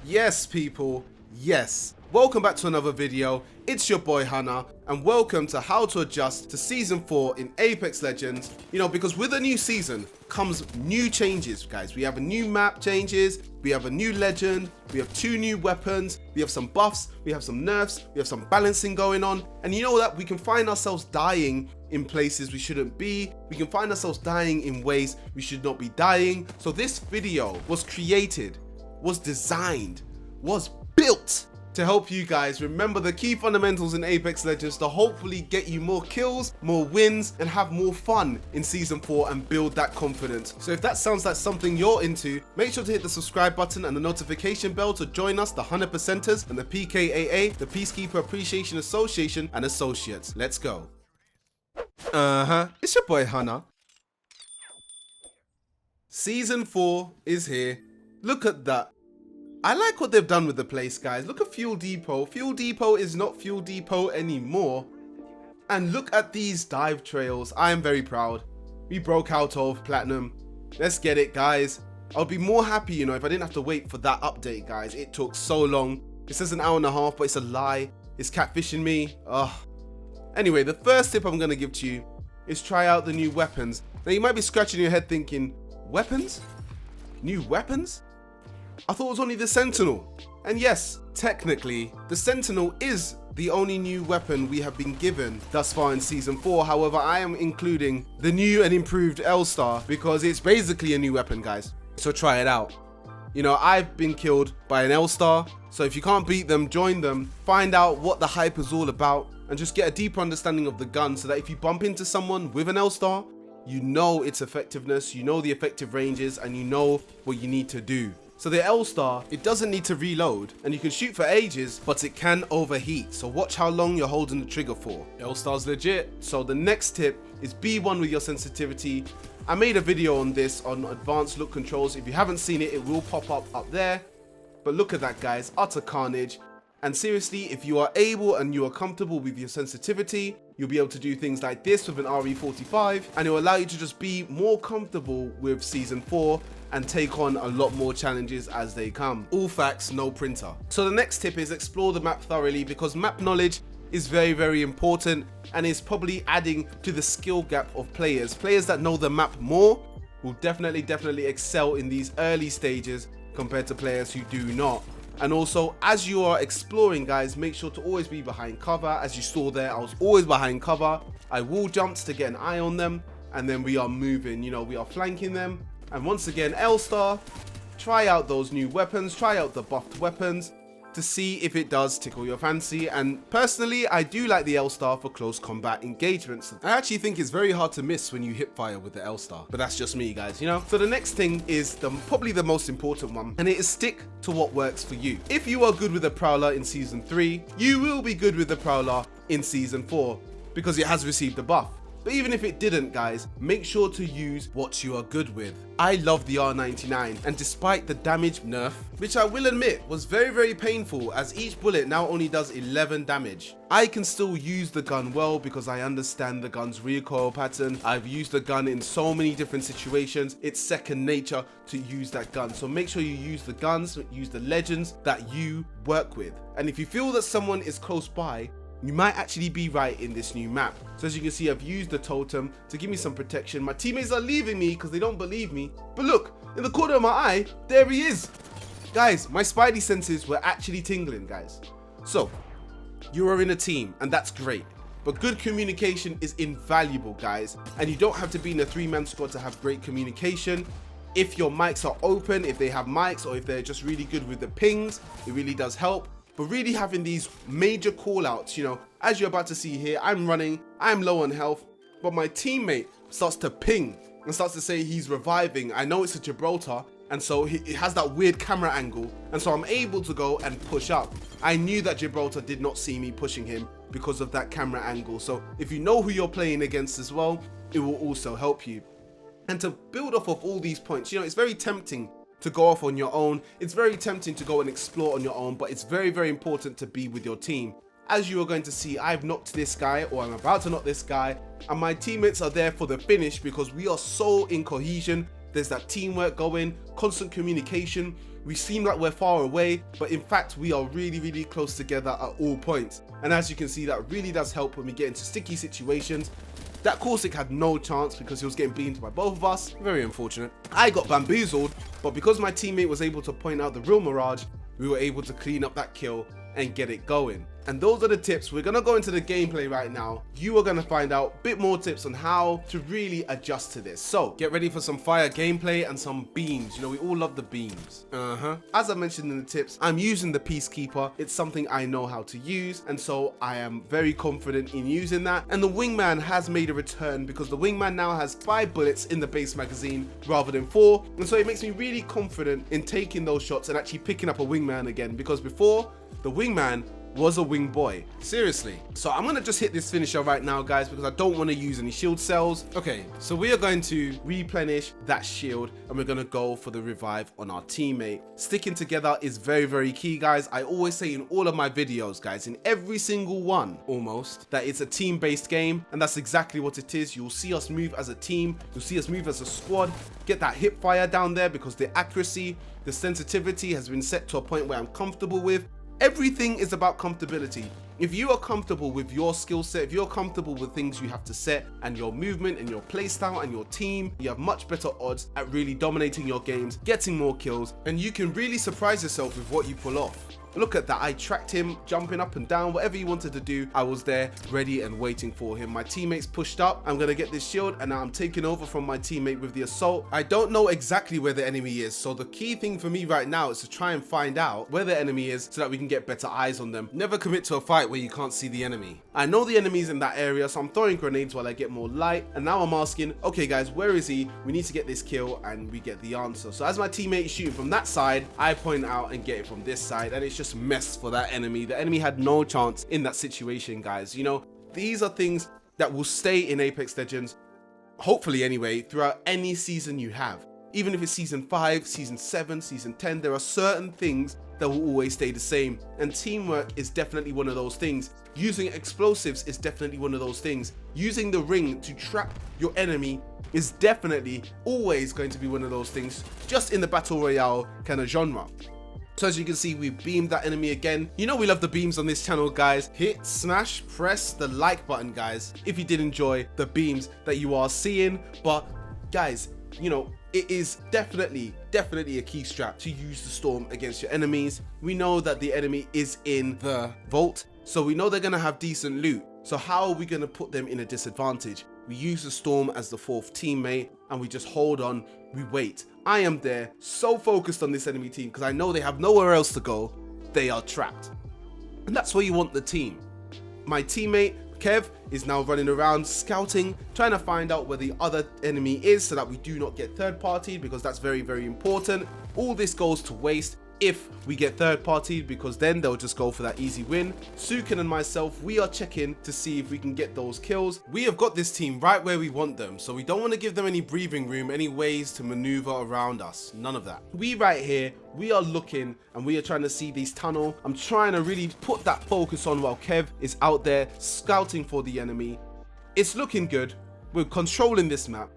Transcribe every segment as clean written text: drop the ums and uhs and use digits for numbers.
Yes, people, yes. Welcome back to another video. It's your boy Hunna, and welcome to how to adjust to Season 4 in Apex Legends. You know, because with a new season comes new changes, guys. We have a new map changes, we have a new legend, we have 2 new weapons, we have some buffs, we have some nerfs, we have some balancing going on. And you know that we can find ourselves dying in places we shouldn't be. We can find ourselves dying in ways we should not be dying. So this video was created, was designed, was built to help you guys remember the key fundamentals in Apex Legends to hopefully get you more kills, more wins, and have more fun in Season 4 and build that confidence. So if that sounds like something you're into, make sure to hit the subscribe button and the notification bell to join us, the HunnaPercenters and the PKAA, the Peacekeeper Appreciation Association and Associates. Let's go. It's your boy Hunna. Season 4 is here. Look at that. I like what they've done with the place, guys. Look at Fuel Depot. Fuel Depot is not Fuel Depot anymore. And look at these dive trails. I am very proud. We broke out of Platinum. Let's get it, guys. I'll be more happy, you know, if I didn't have to wait for that update, guys. It took so long. It says an hour and a half, but it's a lie. It's catfishing me. Ugh. Anyway, the first tip I'm going to give to you is try out the new weapons. Now, you might be scratching your head thinking, weapons? New weapons? I thought it was only the Sentinel. And yes, technically, the Sentinel is the only new weapon we have been given thus far in Season 4. However, I am including the new and improved L-Star because it's basically a new weapon, guys. So try it out. You know, I've been killed by an L-Star, so if you can't beat them, join them. Find out what the hype is all about and just get a deeper understanding of the gun so that if you bump into someone with an L-Star, you know its effectiveness, you know the effective ranges, and you know what you need to do. So the L-Star, it doesn't need to reload, and you can shoot for ages, but it can overheat. So watch how long you're holding the trigger for. L-Star's legit. So the next tip is be one with your sensitivity. I made a video on this on advanced look controls. If you haven't seen it, it will pop up there. But look at that, guys, utter carnage. And seriously, if you are able and you are comfortable with your sensitivity, you'll be able to do things like this with an RE45, and it will allow you to just be more comfortable with Season 4 and take on a lot more challenges as they come. All facts, no printer. So the next tip is explore the map thoroughly, because map knowledge is very, very important and is probably adding to the skill gap of players. Players that know the map more will definitely excel in these early stages compared to players who do not. And also, as you are exploring, guys, make sure to always be behind cover. As you saw there, I was always behind cover. I wall jumped to get an eye on them, and then we are moving, you know, we are flanking them. And once again, L-Star, try out those new weapons, try out the buffed weapons to see if it does tickle your fancy. And personally, I do like the L-Star for close combat engagements. I actually think it's very hard to miss when you hip fire with the L-Star, but that's just me, guys, you know? So the next thing is probably the most important one, and it is stick to what works for you. If you are good with the Prowler in Season 3, you will be good with the Prowler in Season 4 because it has received a buff. But even if it didn't, guys, make sure to use what you are good with. I love the R99, and despite the damage nerf, which I will admit was very, very painful as each bullet now only does 11 damage, I can still use the gun well because I understand the gun's recoil pattern. I've used the gun in so many different situations. It's second nature to use that gun. So make sure you use the guns, use the legends that you work with. And if you feel that someone is close by, you might actually be right in this new map. So as you can see, I've used the Totem to give me some protection. My teammates are leaving me because they don't believe me. But look, in the corner of my eye, there he is. Guys, my spidey senses were actually tingling, guys. So, you are in a team, and that's great. But good communication is invaluable, guys. And you don't have to be in a 3-man squad to have great communication. If your mics are open, if they have mics, or if they're just really good with the pings, it really does help. But really having these major call outs, you know, as you're about to see here, I'm running, I'm low on health, but my teammate starts to ping and starts to say he's reviving. I know it's a Gibraltar, and so it has that weird camera angle, and so I'm able to go and push up. I knew that Gibraltar did not see me pushing him because of that camera angle. So if you know who you're playing against as well, it will also help you. And to build off of all these points, you know, it's very tempting to go off on your own. It's very tempting to go and explore on your own, but it's very, very important to be with your team. As you are going to see, I've knocked this guy, or I'm about to knock this guy, and my teammates are there for the finish because we are so in cohesion. There's that teamwork going, constant communication. We seem like we're far away, but in fact, we are really, really close together at all points. And as you can see, that really does help when we get into sticky situations. That Corsic had no chance because he was getting beamed by both of us. Very unfortunate. I got bamboozled, but because my teammate was able to point out the real Mirage, we were able to clean up that kill and get it going. And those are the tips. We're gonna go into the gameplay right now. You are gonna find out a bit more tips on how to really adjust to this. So get ready for some fire gameplay and some beams. You know, we all love the beams. As I mentioned in the tips, I'm using the Peacekeeper. It's something I know how to use, and so I am very confident in using that. And the Wingman has made a return because the Wingman now has 5 bullets in the base magazine rather than 4, and so it makes me really confident in taking those shots and actually picking up a Wingman again, because before, the Wingman was a wing boy. Seriously. So I'm gonna just hit this finisher right now, guys, because I don't want to use any shield cells. Okay, so we are going to replenish that shield and we're gonna go for the revive on our teammate. Sticking together is very, very key, guys. I always say in all of my videos, guys, in every single one almost, that it's a team-based game, and that's exactly what it is. You'll see us move as a team, you'll see us move as a squad. Get that hip fire down there because the accuracy, the sensitivity has been set to a point where I'm comfortable with. Everything is about comfortability. If you are comfortable with your skill set, if you're comfortable with things you have to set and your movement and your playstyle and your team, you have much better odds at really dominating your games, getting more kills, and you can really surprise yourself with what you pull off. Look at that, I tracked him, jumping up and down, whatever he wanted to do, I was there, ready and waiting for him. My teammates pushed up, I'm gonna get this shield, and now I'm taking over from my teammate with the assault. I don't know exactly where the enemy is, so the key thing for me right now is to try and find out where the enemy is so that we can get better eyes on them. Never commit to a fight where you can't see the enemy. I know the enemy's in that area, so I'm throwing grenades while I get more light, and now I'm asking, okay guys, where is he? We need to get this kill, and we get the answer. So as my teammate is shooting from that side, I point out and get it from this side, and it's just mess for that enemy. The enemy had no chance in that situation, guys. You know, these are things that will stay in Apex Legends, hopefully anyway, throughout any season you have. Even if it's season 5, season 7, season 10, there are certain things that will always stay the same, and teamwork is definitely one of those things. Using explosives is definitely one of those things. Using the ring to trap your enemy is definitely always going to be one of those things, just in the battle royale kind of genre. So as you can see, we beamed that enemy again. You know we love the beams on this channel, guys. Hit, smash, press the like button, guys, if you did enjoy the beams that you are seeing. But guys, you know, it is definitely a key strat to use the storm against your enemies. We know that the enemy is in the vault, so we know they're gonna have decent loot. So how are we gonna put them in a disadvantage? We use the storm as the 4th teammate and we just hold on, we wait. I am there, so focused on this enemy team because I know they have nowhere else to go. They are trapped. And that's where you want the team. My teammate, Kev, is now running around scouting, trying to find out where the other enemy is so that we do not get third-partied, because that's very, very important. All this goes to waste if we get third-partied, because then they'll just go for that easy win. Sukin and myself, we are checking to see if we can get those kills. We have got this team right where we want them, so we don't want to give them any breathing room, any ways to maneuver around us. None of that. We right here, we are looking and we are trying to see these tunnel. I'm trying to really put that focus on while Kev is out there scouting for the enemy. It's looking good. We're controlling this map.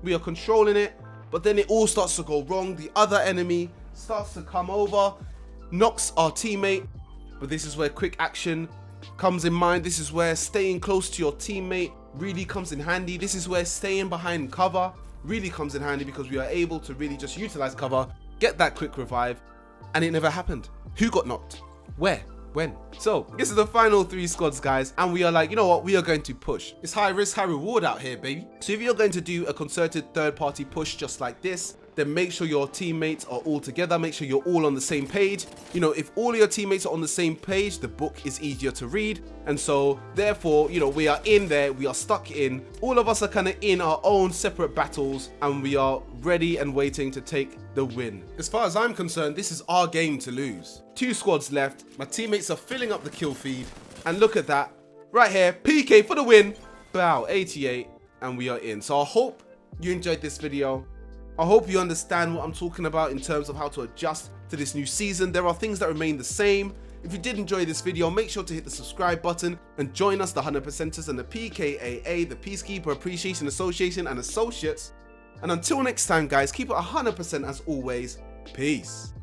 We are controlling it, but then it all starts to go wrong. The other enemy starts to come over, knocks our teammate, but this is where quick action comes in mind. This is where staying close to your teammate really comes in handy. This is where staying behind cover really comes in handy, because we are able to really just utilize cover, get that quick revive, and it never happened. Who got knocked? Where? When? So this is the final 3 squads, guys, and we are like, you know what, we are going to push. It's high risk, high reward out here, baby. So if you're going to do a concerted third-party push just like this, then make sure your teammates are all together. Make sure you're all on the same page. You know, if all of your teammates are on the same page, the book is easier to read. And so therefore, you know, we are in there, we are stuck in. All of us are kind of in our own separate battles, and we are ready and waiting to take the win. As far as I'm concerned, this is our game to lose. 2 squads left. My teammates are filling up the kill feed. And look at that. Right here, PK for the win. Bow, 88. And we are in. So I hope you enjoyed this video. I hope you understand what I'm talking about in terms of how to adjust to this new season. There are things that remain the same. If you did enjoy this video, make sure to hit the subscribe button and join us, the HunnaPercenters and the PKAA, the Peacekeeper Appreciation Association and Associates, And until next time, guys, keep it 100% as always. Peace.